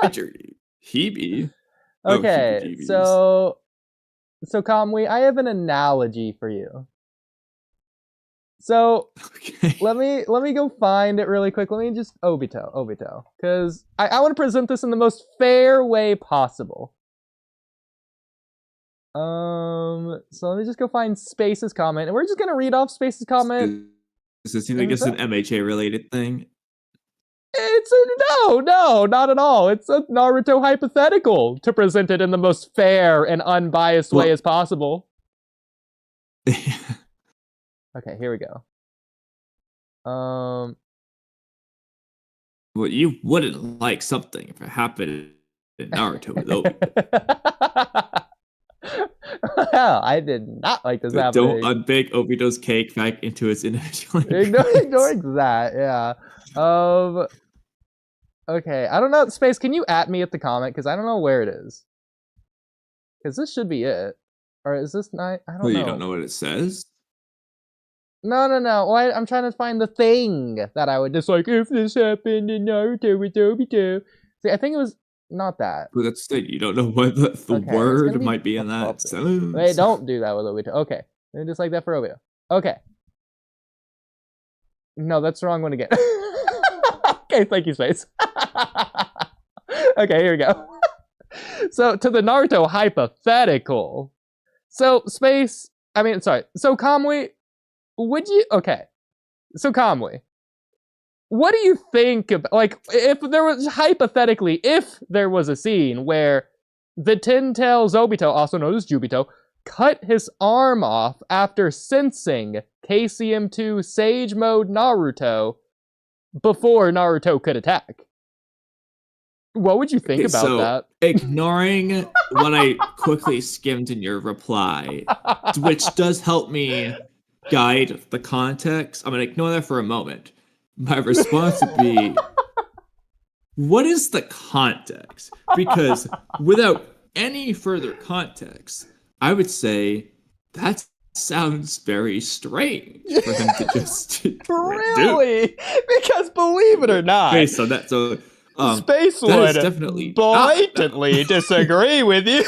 journey. Hebe. Oh, Okay, so Kamui, I have an analogy for you. So okay. let me go find it really quick. Let me just Obito, because I want to present this in the most fair way possible. So let me just go find Space's comment, and we're just gonna read off Space's comment. Does it seem like it's an MHA related thing? No, not at all. It's a Naruto hypothetical to present it in the most fair and unbiased way as possible. Okay, here we go. Well, you wouldn't like something if it happened in Naruto with Obito. Well, I did not like this happening. Don't unbake Obito's cake back into its individual ignoring that, yeah. Okay, I don't know. Space, can you at me at the comment? Because I don't know where it is. Because this should be it. Or is this not? I don't know. You don't know what it says? No. Well, I'm trying to find the thing that I would dislike if this happened in Naruto with Obito. See, I think it was not that. But that's the thing. You don't know what the word might be in that sentence. Wait, don't do that with Obito. Okay. Just like that for Obito. Okay. No, that's the wrong one again. Okay, thank you, Space. Okay, here we go. So, to the Naruto hypothetical. So, Space, so Kamui, so Kamui, what do you think about, like, if there was a scene where the Ten Tails Obito, also known as Jubito, cut his arm off after sensing KCM2 Sage Mode Naruto before Naruto could attack? What would you think about that? Ignoring what I quickly skimmed in your reply, which does help me guide the context, I'm going to ignore that for a moment. My response would be, what is the context? Because without any further context, I would say that sounds very strange for him to just really do. Because believe it or not, based on that, so Space would definitely blatantly disagree with you.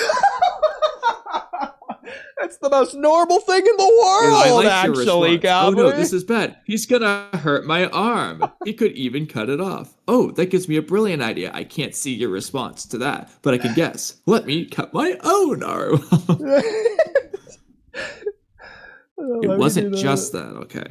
That's the most normal thing in the world, actually, Kamui. Oh no, this is bad. He's gonna hurt my arm. He could even cut it off. Oh, that gives me a brilliant idea. I can't see your response to that, but I can guess. Let me cut my own arm. It wasn't just that, okay?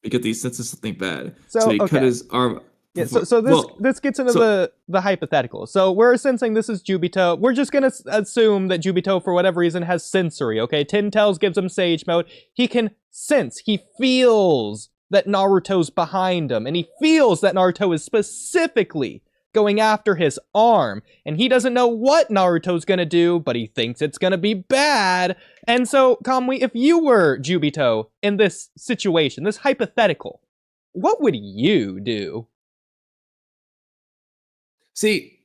Because he senses something bad, so he cut his arm. Yeah, so this gets into the hypothetical. So we're sensing this is Jubito. We're just gonna assume that Jubito, for whatever reason, has sensory. Okay, Ten Tails gives him Sage Mode. He can sense. He feels that Naruto's behind him, and he feels that Naruto is specifically going after his arm, and he doesn't know what Naruto's gonna do, but he thinks it's gonna be bad. And so, Kamui, if you were Jubito in this situation, this hypothetical, what would you do? See,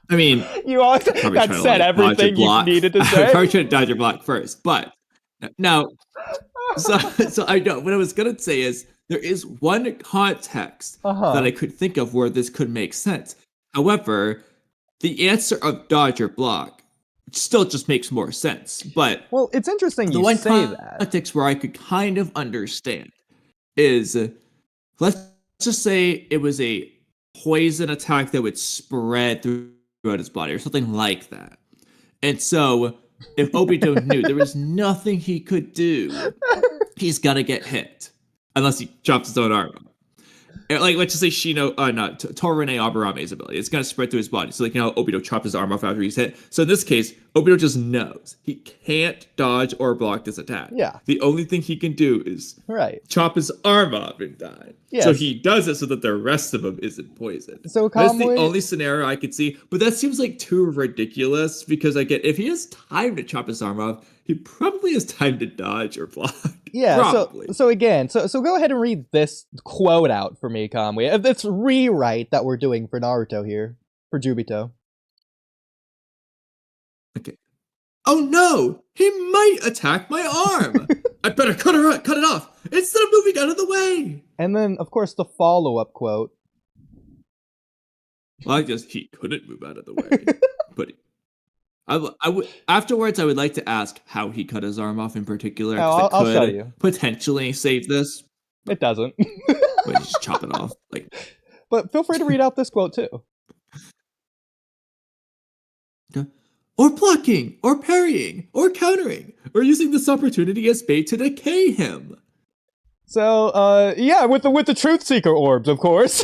I mean, you always that said everything you needed to say. I probably should dodge your block first, but now, so I know what I was gonna say is there is one context that I could think of where this could make sense. However, the answer of dodge or block still just makes more sense. But well, it's interesting you say that. The context where I could kind of understand is let's just say it was a poison attack that would spread throughout his body or something like that. And so if Obito knew there was nothing he could do, he's gonna get hit. Unless he chops his own arm off. Like, let's just say Torine Abarame's ability. It's gonna spread through his body. So, like, you know, Obito chopped his arm off after he's hit. So in this case, Obito just knows he can't dodge or block this attack. Yeah. The only thing he can do is chop his arm off and die. Yes. So he does it so that the rest of him isn't poisoned. So that's the only scenario I could see. But that seems like too ridiculous because if he has time to chop his arm off, he probably has time to dodge or block. Yeah, probably. So go ahead and read this quote out for me, Kamui. This rewrite that we're doing for Naruto here, for Jubito. Okay. Oh no! He might attack my arm! I better cut it off instead of moving out of the way! And then, of course, the follow-up quote. Well, I guess he couldn't move out of the way. But I would afterwards. I would like to ask how he cut his arm off in particular, because it I'll show could you. potentially save this. It doesn't. But just chop it off. Like, but feel free to read out this quote too. Or blocking, or parrying, or countering, or using this opportunity as bait to decay him. So, yeah, with the Truth Seeker orbs, of course.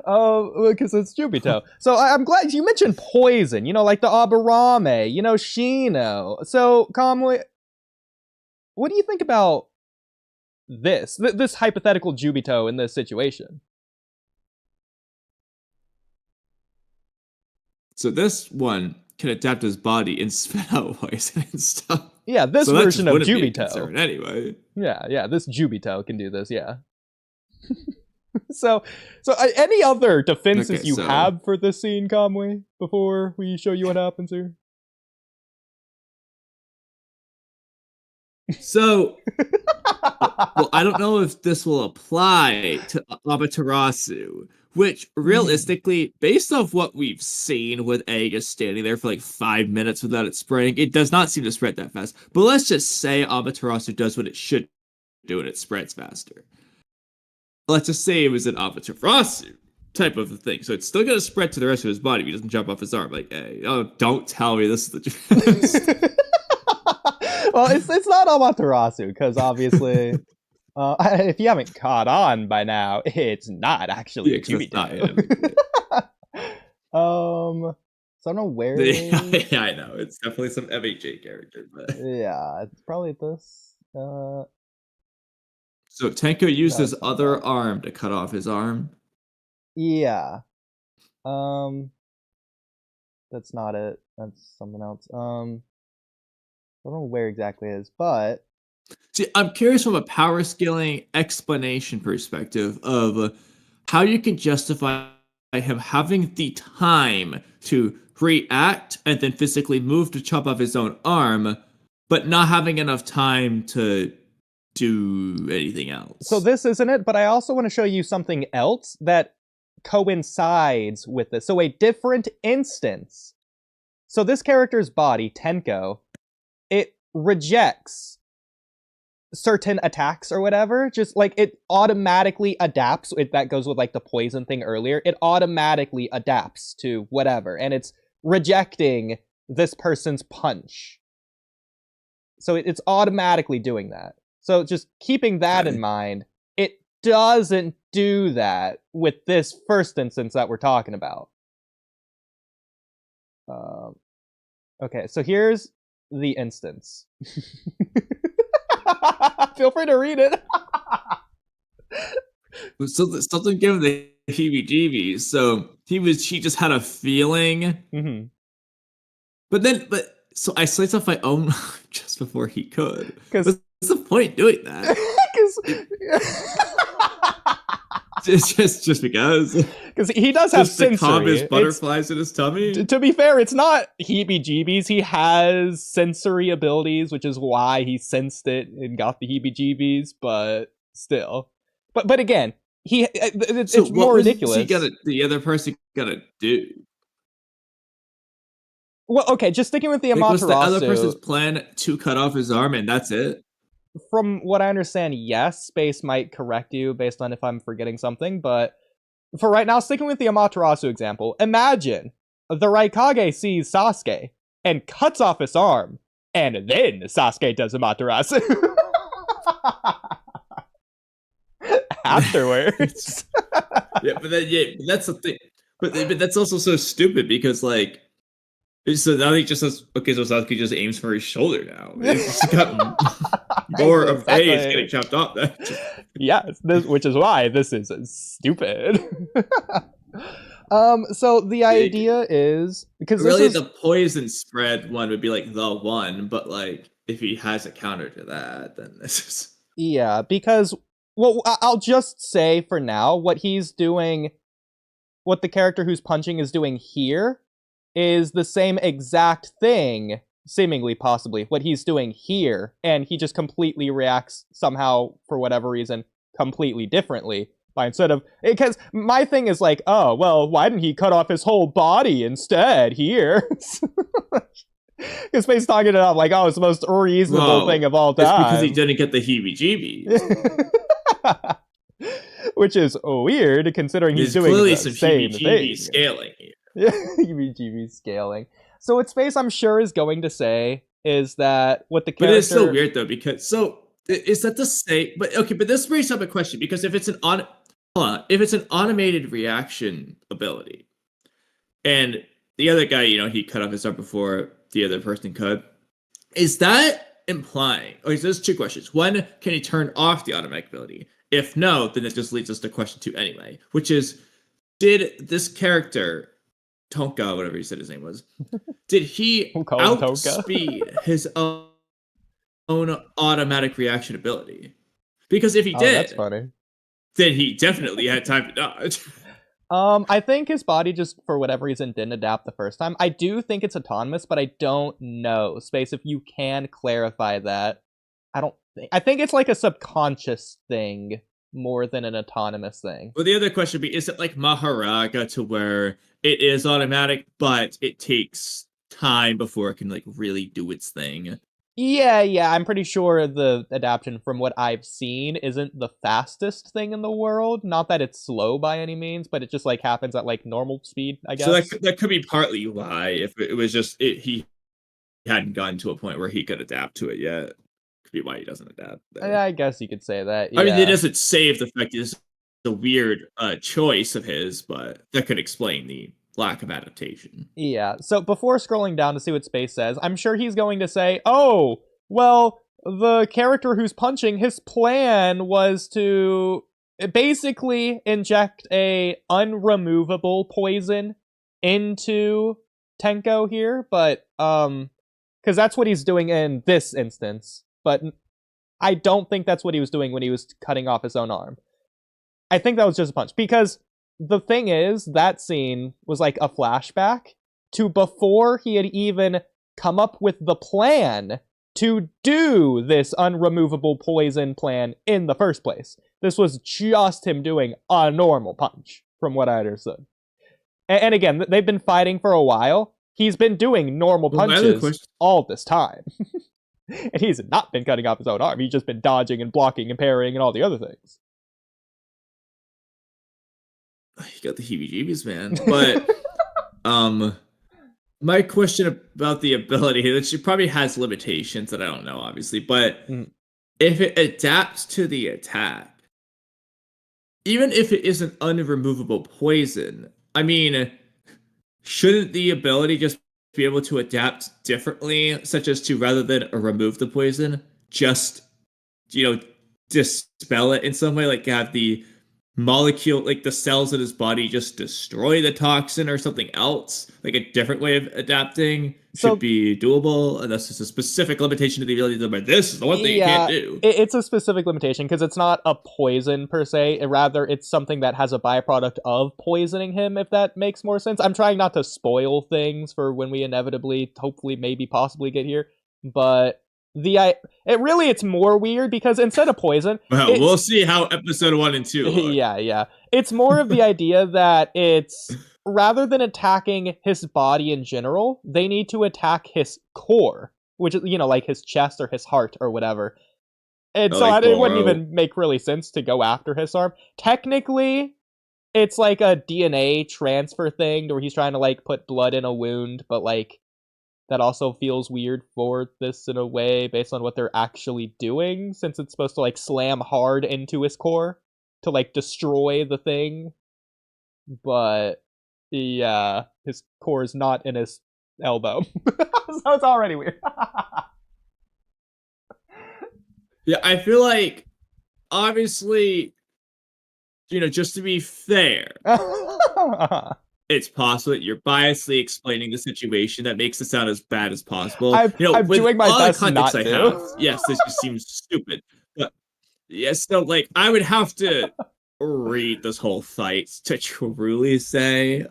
Because it's Jubito. So I'm glad you mentioned poison, like the Aburame, Shino. So, Kamui, what do you think about this hypothetical Jubito in this situation? So this one can adapt his body and spit out poison and stuff. Yeah, this version of Jubito. Anyway. Yeah, this Jubito can do this, yeah. So any other defenses you have for this scene, Kamui, before we show you what happens here? So, well, I don't know if this will apply to Amaterasu, which realistically, based off what we've seen with Angus standing there for like 5 minutes without it spreading, it does not seem to spread that fast. But let's just say Amaterasu does what it should do and it spreads faster. Let's just say it was an Amaterasu type of a thing. So it's still going to spread to the rest of his body if he doesn't jump off his arm. Like, hey, don't tell me this is the truth. Well, it's not Amaterasu, because obviously, if you haven't caught on by now, it's not actually a Jubito. So I don't know where. Yeah, I know. It's definitely some MHA character, but yeah, it's probably this. So Tenko used his other arm to cut off his arm? Yeah. That's not it. That's something else. I don't know where exactly it is, but... See, I'm curious from a power scaling explanation perspective of how you can justify him having the time to react and then physically move to chop off his own arm, but not having enough time to do anything else. So this isn't it, but I also want to show you something else that coincides with this. So a different instance. So this character's body, Tenko, it rejects certain attacks or whatever. Just like it automatically adapts. That goes with like the poison thing earlier. It automatically adapts to whatever. And it's rejecting this person's punch. So it's automatically doing that. So just keeping that in mind, it doesn't do that with this first instance that we're talking about. Okay, so here's the instance. Feel free to read it. So something gave him the heebie-jeebies. So he just had a feeling. Mm-hmm. So I sliced off my own just before he could. What's the point doing that? just because he does have sensory. To calm his butterflies in his tummy. To be fair, it's not heebie-jeebies. He has sensory abilities, which is why he sensed it and got the heebie-jeebies. But still, but again, it's more ridiculous. The other person gotta do. Well, okay, just sticking with the Amaterasu. Was the other person's plan to cut off his arm and that's it? From what I understand, yes. Space might correct you based on if I'm forgetting something, but for right now, sticking with the Amaterasu example, imagine the Raikage sees Sasuke and cuts off his arm, and then Sasuke does Amaterasu. Afterwards. But that's the thing. But that's also so stupid because, like, so now he just says, okay, so Sasuke just aims for his shoulder now. It's just got more of face getting chopped off. Yes, which is why this is stupid. So the idea is because really the poison spread one would be like the one, but like if he has a counter to that, then this is because I'll just say for now what he's doing, what the character who's punching is doing here is the same exact thing, seemingly possibly, what he's doing here, and he just completely reacts somehow, for whatever reason, completely differently. Instead of, because my thing is like, oh well, why didn't he cut off his whole body instead here? Because Space talking it up like, oh, it's the most reasonable thing of all time. It's because he didn't get the heebie-jeebies. Which is weird, considering he's doing clearly the some same thing. Scaling here. heebie-jeebies scaling. So what Space, I'm sure, is going to say is that what the character... But it's so weird, though, because... So, is that the same... But, okay, but this brings up a question, because if it's an automated reaction ability, and the other guy, he cut off his arm before the other person could, is that implying... Okay, so there's two questions. One, can he turn off the automatic ability? If no, then it just leads us to question 2 anyway, which is, did this character, Tonka, whatever he said his name was, did he outspeed his own automatic reaction ability? Because if he did, that's funny. Then he definitely had time to dodge. I think his body just, for whatever reason, didn't adapt the first time. I do think it's autonomous, but I don't know. Space, if you can clarify that. I think it's like a subconscious thing more than an autonomous thing. Well, the other question would be, is it like Maharaga to where it is automatic, but it takes time before it can like really do its thing? Yeah, I'm pretty sure the adaptation from what I've seen isn't the fastest thing in the world. Not that it's slow by any means, but it just like happens at like normal speed, I guess. So that could be partly why, if it was just he hadn't gotten to a point where he could adapt to it yet. Be why he doesn't adapt. I guess you could say that. Yeah. I mean, it doesn't save the fact it's a weird choice of his, but that could explain the lack of adaptation. Yeah. So before scrolling down to see what Space says, I'm sure he's going to say, "Oh, well, the character who's punching, his plan was to basically inject a unremovable poison into Tenko here, but because that's what he's doing in this instance." But I don't think that's what he was doing when he was cutting off his own arm. I think that was just a punch. Because the thing is, that scene was like a flashback to before he had even come up with the plan to do this unremovable poison plan in the first place. This was just him doing a normal punch, from what I understood. And again, they've been fighting for a while. He's been doing normal punches all this time. And he's not been cutting off his own arm. He's just been dodging and blocking and parrying and all the other things. You got the heebie-jeebies, man. But my question about the ability, that she probably has limitations that I don't know, obviously. But if it adapts to the attack, even if it is an unremovable poison, I mean, shouldn't the ability just be able to adapt differently, such as to, rather than remove the poison, just dispel it in some way, like have the molecule, like the cells in his body, just destroy the toxin or something else? Like a different way of adapting should be doable, unless it's a specific limitation to the ability to, but this is the one thing you can't do. It's a specific limitation because it's not a poison per se. Rather, it's something that has a byproduct of poisoning him, if that makes more sense. I'm trying not to spoil things for when we inevitably, hopefully, maybe, possibly get here. But it's more weird because instead of poison... Well, we'll see how episode 1 and 2 look. Yeah. It's more of the idea that it's... Rather than attacking his body in general, they need to attack his core, which is, like his chest or his heart or whatever. And so it wouldn't even make really sense to go after his arm. Technically, it's like a DNA transfer thing where he's trying to like put blood in a wound, but like that also feels weird for this in a way based on what they're actually doing, since it's supposed to like slam hard into his core to like destroy the thing. But yeah, his core is not in his elbow. So it's already weird. Yeah, I feel like, obviously, just to be fair, it's possible that you're biasly explaining the situation that makes it sound as bad as possible. I'm doing my best not to. Yes, this just seems stupid. But yes, so like I would have to read this whole fight to truly say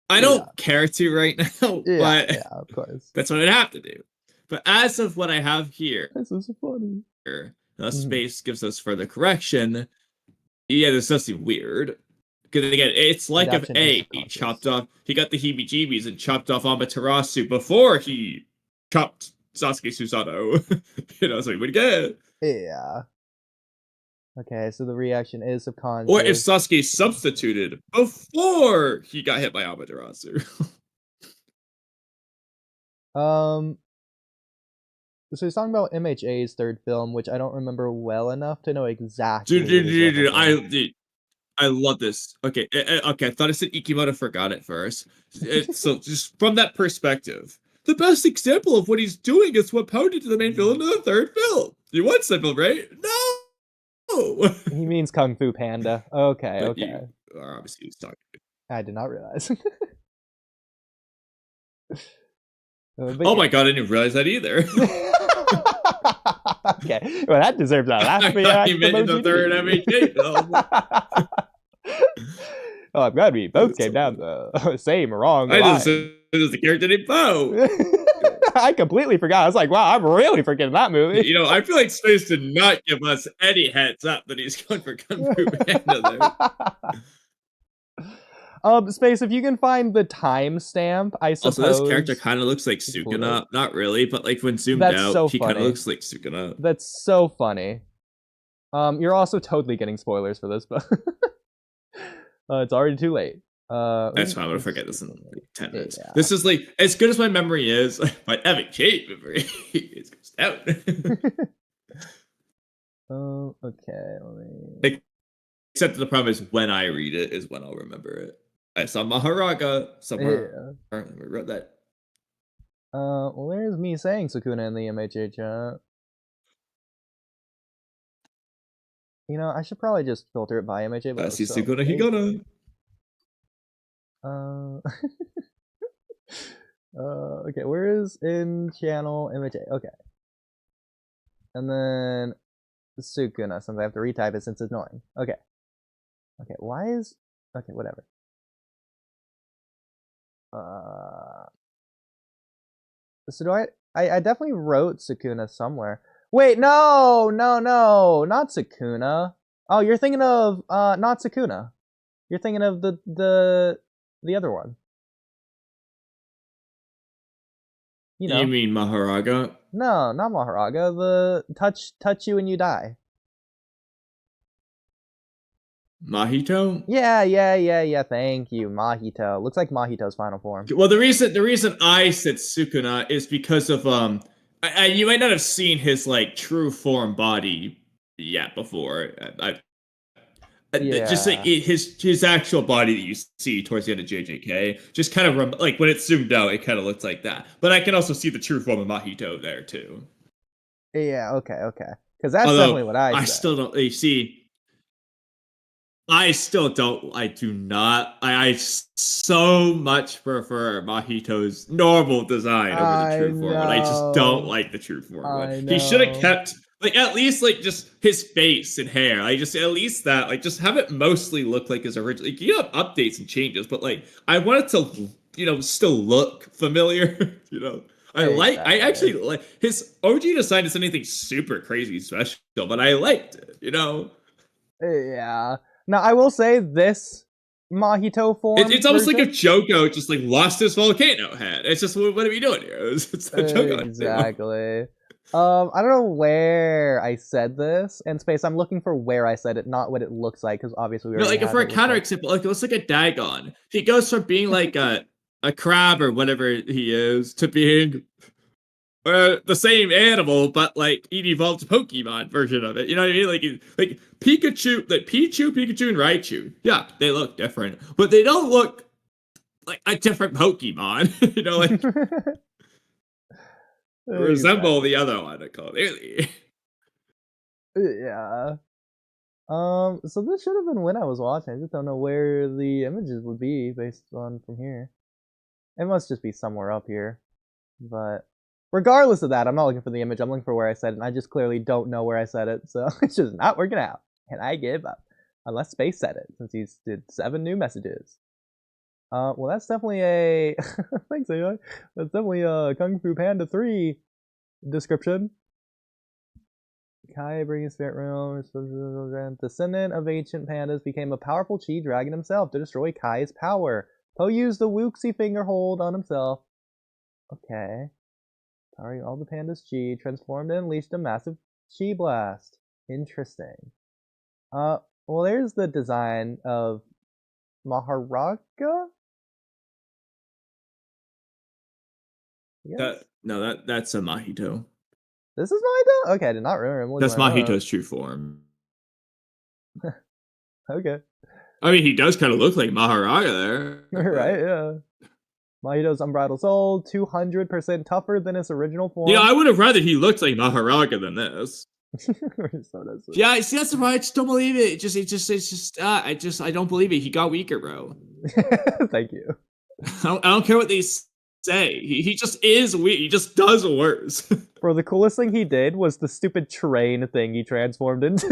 I don't care to right now, but of course. That's what I'd have to do. But as of what I have here, this is funny. Space gives us further correction. Yeah, this does seem weird. Because again, it's like if Adaptation is A chopped subconscious. off, he got the heebie-jeebies and chopped off Amaterasu before he chopped Sasuke Susanoo. So he would get. Yeah. Okay, so the reaction is Or if subconscious. Sasuke substituted before he got hit by Amaterasu. Um, so he's talking about MHA's third film, which I don't remember well enough to know exactly what he's referencing. I love this. Okay, okay. I thought I said Ikimoto forgot it first. So just from that perspective, the best example of what he's doing is what pounded to the main villain of the third film. You want simple, right? No. He means Kung Fu Panda. Okay, But okay. you are obviously talking. I did not realize. Oh my god, I didn't realize that either. Okay, well that deserves a laugh. I thought he meant in the third MHA film. Oh, I'm glad we both came down the same wrong I line. just said it was the character named Bo. I completely forgot. I was like, wow, I'm really forgetting that movie. I feel like Space did not give us any heads up that he's going for Kung Fu Panda there. Space, if you can find the timestamp, I suppose. Also, this character kind of looks like Sukuna. Not really, but like when zoomed out, he kind of looks like Sukuna. That's so funny. You're also totally getting spoilers for this, but it's already too late. That's fine. I'm gonna forget this in like 10 minutes. Yeah. This is like as good as my memory is. My MHA memory is goes down. Okay. Let me... Except the problem is when I read it is when I'll remember it. I saw Maharaga somewhere. Yeah. I wrote that. Well, there's me saying Sukuna in the MHA chat. I should probably just filter it by MHA. But see Sukuna Higona. Okay, where is in channel MHA? Okay. And then Sukuna, since I have to retype it since it's annoying. Okay. Okay, why is... Okay, whatever. So do I definitely wrote Sukuna somewhere. Wait, no, not Sukuna. Oh, you're thinking of not Sukuna. You're thinking of the other one. You mean Maharaga? No, not Maharaga. The touch you and you die. Mahito? Yeah. Thank you, Mahito. Looks like Mahito's final form. Well, the reason I said Sukuna is because of you might not have seen his like true form body yet before. Just like his actual body that you see towards the end of JJK, just kind of like when it's zoomed out, it kind of looks like that. But I can also see the true form of Mahito there too. Yeah. Okay. Because that's definitely what I said. I still don't. You see. I do not. I so much prefer Mahito's normal design over the true form, but I just don't like the true form. He should have kept, like, at least, like, just his face and hair. At least that, like, just have it mosely look like his original. Like, you have updates and changes, but, like, I want it to, still look familiar, I actually like his OG design isn't anything super crazy special, but I liked it, Yeah. Now, I will say this Mahito form. It's almost like if Joko just like lost his volcano head. It's just, what are we doing here? It's not Joko. Exactly. I don't know where I said this in Space. I'm looking for where I said it, not what it looks like, because obviously we already for a counter example, like it looks like a Dagon. He goes from being like a crab or whatever he is to being the same animal, but like an evolved Pokemon version of it. You know what I mean? Like Pikachu, like Pikachu, and Raichu. Yeah, they look different, but they don't look like a different Pokemon. Resemble the other one, clearly. Yeah. So this should have been when I was watching. I just don't know where the images would be based on from here. It must just be somewhere up here, but. Regardless of that, I'm not looking for the image. I'm looking for where I said it, and I just clearly don't know where I said it, so it's just not working out. And I give up. Unless Space said it, since he did 7 new messages. Well, that's definitely a... Thanks, AI. That's definitely a Kung Fu Panda 3 description. Kai bringing spirit realm. Descendant of ancient pandas became a powerful chi dragon himself to destroy Kai's power. Po used the Wuxi finger hold on himself. Okay. Powering all the pandas' chi, transformed and unleashed a massive chi blast. Interesting. Well, there's the design of Maharaga? That's a Mahito. This is Mahito? Okay, I did not remember. That's Mahito's true form. Okay. I mean, he does kind of look like Maharaga there. Right, yeah. Mahito's unbridled soul, 200% tougher than its original form. Yeah, I would have rather he looked like Maharaga than this. Yeah, see, that's why I just don't believe it. I don't believe it. He got weaker, bro. Thank you. I don't care what they say. He just is weak. He just does worse. Bro, the coolest thing he did was the stupid train thing he transformed into.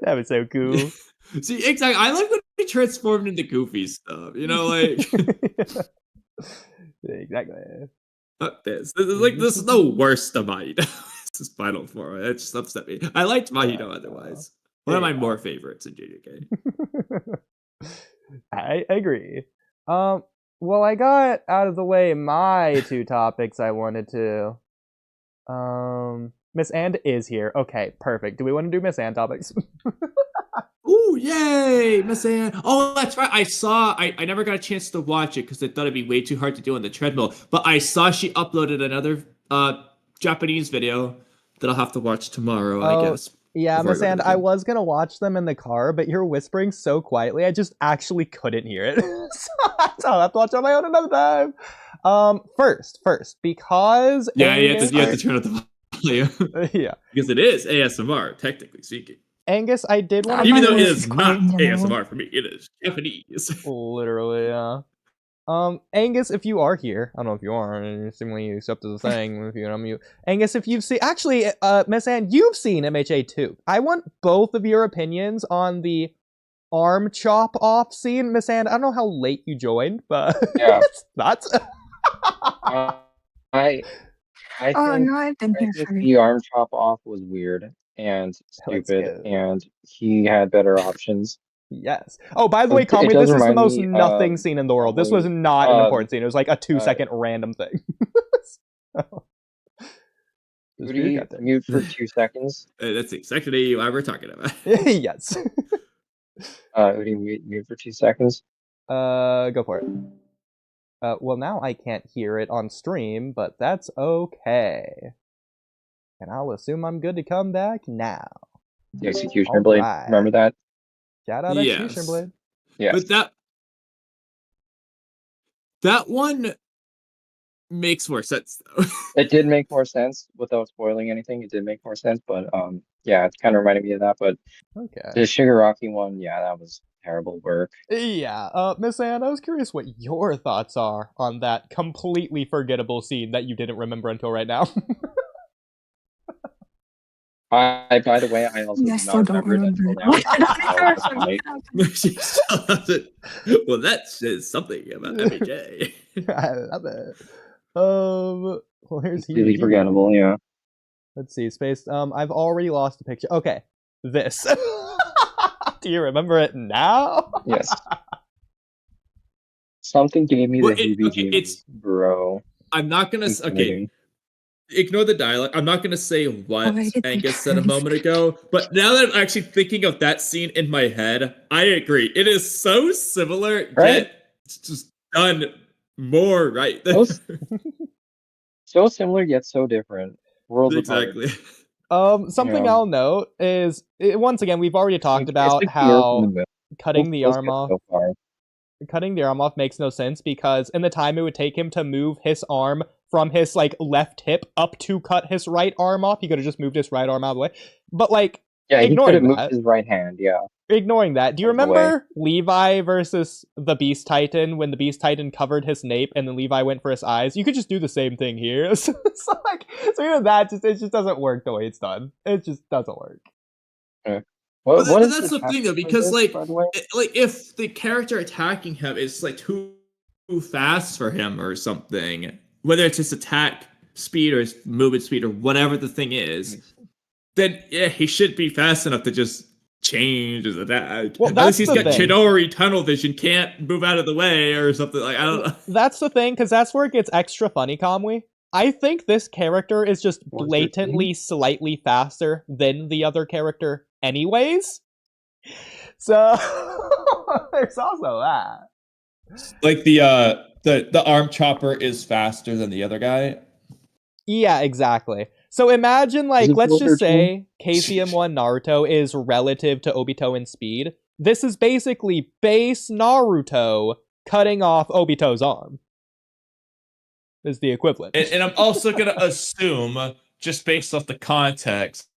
That was so cool. See, exactly. I like when he transformed into goofy stuff. You know, like exactly. This is the worst of Mahito. This is final form. It just upset me. I liked Mahito otherwise. One of my more favorites in JJK. I agree. Well, I got out of the way my two topics I wanted to. Miss And is here. Okay, perfect. Do we want to do Miss And topics? Ooh, yay, Miss Anne. Oh, that's right. I never got a chance to watch it because I thought it'd be way too hard to do on the treadmill. But I saw she uploaded another Japanese video that I'll have to watch tomorrow, I guess. Yeah, Miss Anne, I was going to watch them in the car, but you're whispering so quietly, I just actually couldn't hear it. So I'll have to watch it on my own another time. First, because... Yeah, you have to turn up the volume. Yeah. Because it is ASMR, technically speaking. Angus, I did want to... Even though it is not ASMR for me, it is Japanese. Literally, yeah. Angus, if you are here, I don't know if you are, and seemingly you accepted the thing if you're unmute. Angus, if you've seen... Actually, Miss Anne, you've seen MHA too. I want both of your opinions on the arm chop off scene. Miss Anne, I don't know how late you joined, but yeah. It's nuts. I think, I've been here for the arm chop off was weird and stupid, and he had better options. Yes. Oh, by the way, Kamui, this is the most nothing scene in the world. This was not an important scene. It was like a 2-second random thing. Oodie, mute for 2 seconds. That's exactly what we're talking about. Yes. Oodie, mute for 2 seconds. Go for it. Well, now I can't hear it on stream, but that's okay. And I'll assume I'm good to come back now. The Executioner Blade, remember that? Shout out Executioner Blade. Yeah. But that one makes more sense, though. It did make more sense without spoiling anything. It did make more sense, but yeah, it kind of reminded me of that. But okay, the Shigaraki one, yeah, that was terrible work. Yeah, Miss Anne, I was curious what your thoughts are on that completely forgettable scene that you didn't remember until right now. By the way, I also I still don't remember. Well, that says something about MJ. I love it. Well, here's really forgettable. Yeah. Let's see, Space. I've already lost a picture. Okay, this. Do you remember it now? Yes. Something gave me the heebie-jeebies, bro. I'm not gonna. Okay. Ignore the dialogue. I'm not going to say what Angus said a moment ago, but now that I'm actually thinking of that scene in my head, I agree. It is so similar, right? Yet it's just done more right. So similar, yet so different. Worlds exactly. apart. Something I'll note is, once again, we've already talked about how cutting the arm off. Cutting the arm off makes no sense because in the time it would take him to move his arm from his like left hip up to cut his right arm off, he could have just moved his right arm out of the way. But like, yeah, he could have moved his right hand. Yeah. Ignoring that, do you remember Levi versus the Beast Titan when the Beast Titan covered his nape and then Levi went for his eyes? You could just do the same thing here. So even that it just doesn't work the way it's done. It just doesn't work. Yeah. That's the thing though, because like if the character attacking him is like too fast for him or something, whether it's his attack speed or his movement speed or whatever the thing is, then yeah, he should be fast enough to just change his attack. Well, Unless that's he's the got thing. Chidori tunnel vision, can't move out of the way or something. Like I don't know. That's the thing, because that's where it gets extra funny, Kamui. I think this character is just What's blatantly slightly faster than the other character anyways. So there's also that. Like the arm chopper is faster than the other guy. Yeah, exactly. So imagine, Is like, it let's Builder just say KCM1 Naruto is relative to Obito in speed. This is basically base Naruto cutting off Obito's arm. Is the equivalent. And I'm also gonna assume, just based off the context,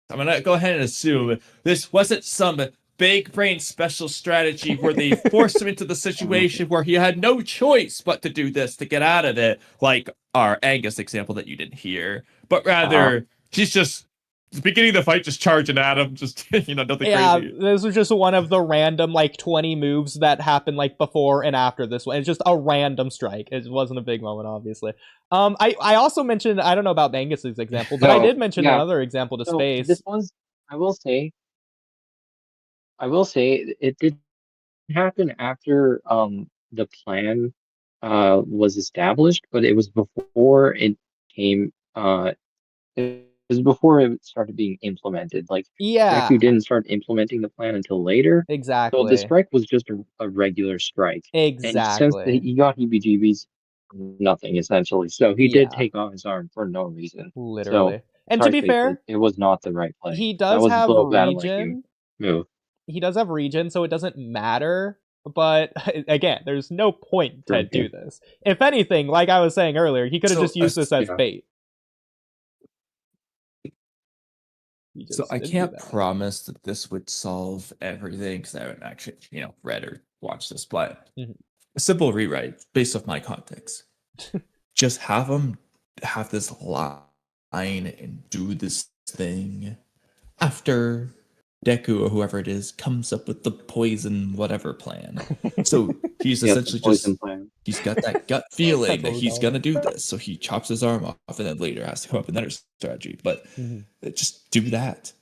I'm gonna go ahead and assume this wasn't some big brain special strategy where they forced him into the situation where he had no choice but to do this to get out of it, like our Angus example that you didn't hear, but rather he's just the beginning of the fight just charging at him, just nothing crazy. This was just one of the random 20 moves that happened before and after this one. It's just a random strike. It wasn't a big moment, obviously. I also mentioned, I don't know about Angus's example, but I did mention another example to Space. This one's, I will say it did happen after the plan was established, but it was before it came it was before it started being implemented. Yeah, Deku didn't start implementing the plan until later. exactly. So the strike was just a regular strike. Exactly. And since he got heebie-jeebies, nothing essentially. So he did take off his arm for no reason. Literally. So, and to be fair, it was not the right play. He does have regen. Move. He does have regen, so it doesn't matter. But again, there's no point to do this. If anything, like I was saying earlier, he could have just used this as bait. So I can't promise that this would solve everything because I haven't actually, read or watched this, but a simple rewrite based off my context. Just have him have this line and do this thing after Deku or whoever it is comes up with the poison whatever plan. So he's essentially he's got that gut feeling that he's gonna do this. So he chops his arm off and then later has to come up with another strategy. But just do that.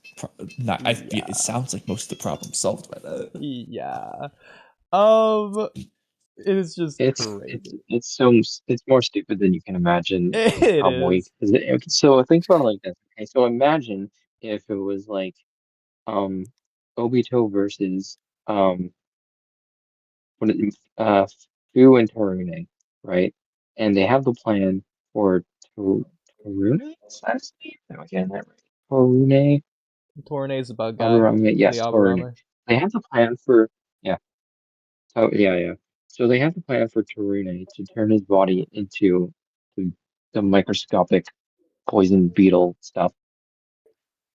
It sounds like most of the problem solved by that. Yeah. It's just crazy. It's more stupid than you can imagine. It is. So think about it like this. Okay, so imagine if it was like Obito versus Fu and Torune, right? And they have the plan for Torune? Am I getting that right? Torune? Torune's a bug guy. Yes, Torune. They have the plan for So they have the plan for Torune to turn his body into the microscopic poison beetle stuff.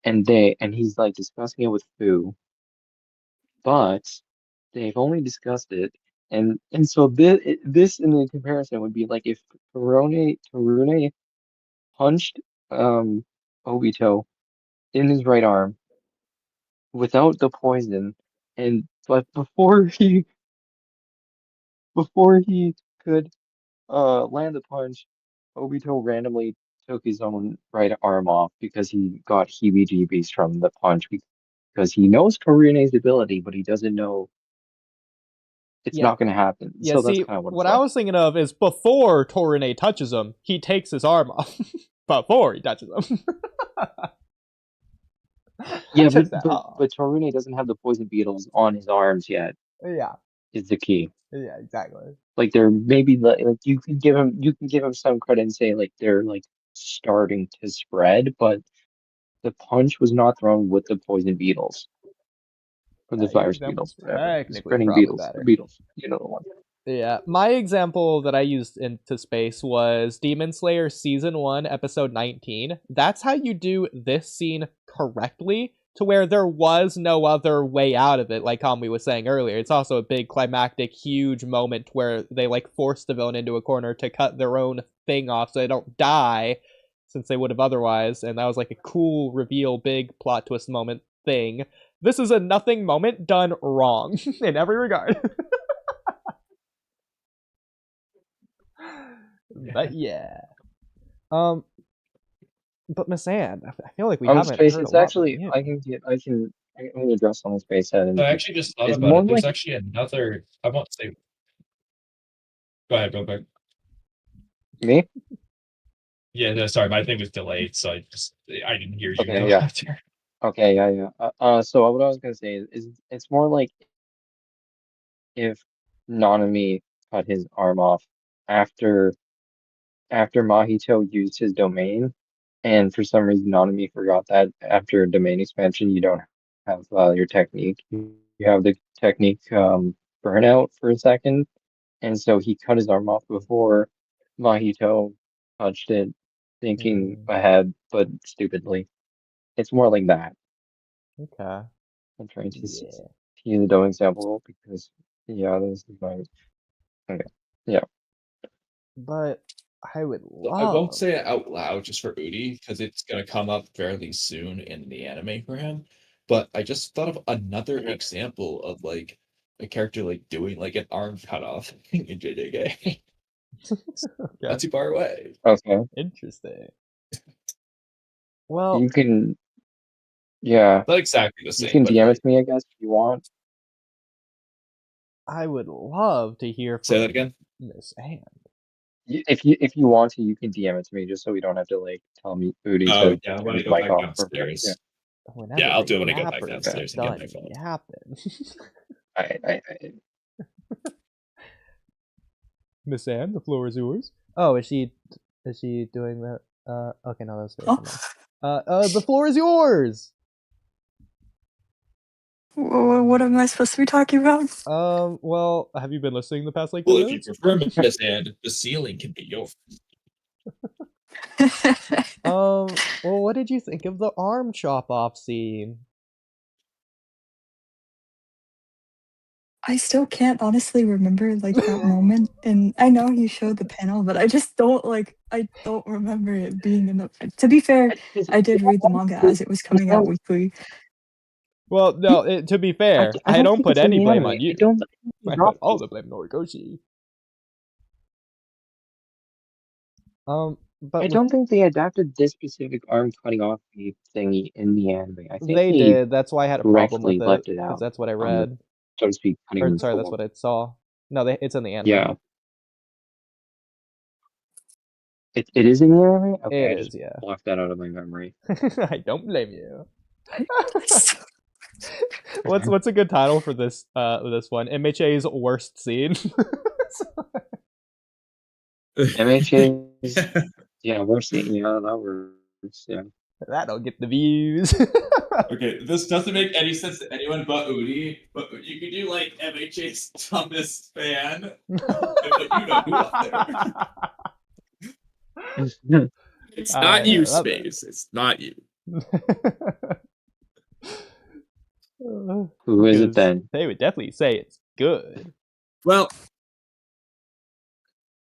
And he's discussing it with Fu, but they've only discussed it, and so this in the comparison would be like if Torune punched Obito in his right arm without the poison, but before he could land the punch, Obito randomly took his own right arm off because he got heebie-jeebies from the punch because he knows Torune's ability, but he doesn't know it's not going to happen. Yeah, so see, that's kind of what I was thinking of is before Torune touches him, he takes his arm off. Before he touches him. Yeah, but Torune doesn't have the poison beetles on his arms yet. Yeah. Is the key. Yeah, exactly. There maybe you can give him some credit and say they're starting to spread, but the punch was not thrown with the poison beetles. Or the virus beetles. Spreading beetles. The beetles. You know the one. Yeah. My example that I used into Space was Demon Slayer Season 1, Episode 19. That's how you do this scene correctly, to where there was no other way out of it, like Kamui was saying earlier. It's also a big climactic, huge moment where they force the villain into a corner to cut their own thing off so they don't die, since they would have otherwise, and that was a cool reveal, big plot twist moment thing. This is a nothing moment done wrong in every regard. But yeah. But Miss Anne, I feel like we haven't Space. heard It's a lot actually from you. I can address on the space head. And I actually just thought it's about more it. There's like actually another. I won't say. Go ahead, real quick. me. Yeah, no, sorry, my thing was delayed, so I didn't hear you Okay, go yeah. after. Okay, yeah. So what I was gonna say is it's more like if Nanami cut his arm off after Mahito used his domain, and for some reason Nanami forgot that after a domain expansion you don't have your technique. You have the technique burnout for a second, and so he cut his arm off before Mahito touched it, thinking ahead, but stupidly. It's more like that. Okay. I'm trying to use a dumb example because this is my okay. Yeah. But I would I won't love. say it out loud just for Oodie because it's gonna come up fairly soon in the anime for him. But I just thought of another example of like a character like doing like an arm cut off in JJK. Not too far away. Okay. Interesting. Well, You can, yeah. Not exactly the You same. can but DM it to me, I guess, if you want. I would love to hear Say that from again. Miss Anne. If you want to, you can DM it to me just so we don't have to like tell me Oodie to Yeah, turn when I his go mic back off. downstairs. Whenever Yeah, I'll the do it when I go back yappers downstairs are and get my done phone. yapping. I Miss Anne, the floor is yours. Oh, is she doing that? Okay, no, that's good. The floor is yours. What am I supposed to be talking about? Well, have you been listening the past like 2 Well, if you minutes? prefer Miss Anne, the ceiling can be yours. Well, what did you think of the arm chop off scene? I still can't honestly remember like that moment, and I know you showed the panel, but I just don't remember it being in the. To be fair, I did read the manga as it was coming out weekly. Well, no. To be fair, I don't put any blame on you. I put all the blame on Norikoshi. But I don't think they adapted this specific arm cutting off thingy in the anime. I think they did. That's why I had a problem with correctly left it because out. that's what I read. So to speak, cutting Or room sorry, that's four. what I saw. No, it's in the anime. Yeah. It is in the anime? Okay, It I is, just yeah. blocked that out of my memory. I don't blame you. What's a good title for this one? MHA's worst scene. MHA's we're seeing that works. Yeah. That'll get the views. Okay, this doesn't make any sense to anyone but Oodie, but you could do like MHA's dumbest fan. But you know who out there. It's not you, Space. It's not you. Who is it then? They would definitely say it's good. Well,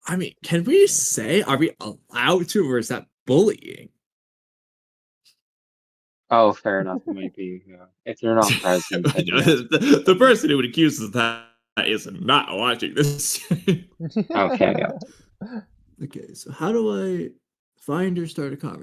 I mean, can we say, are we allowed to, or is that bullying? Oh, fair enough. It might be. Yeah. If they're not present, then yes. the person who would accuse us of that is not watching this. Okay, yeah. Okay, so how do I find or start a conversation?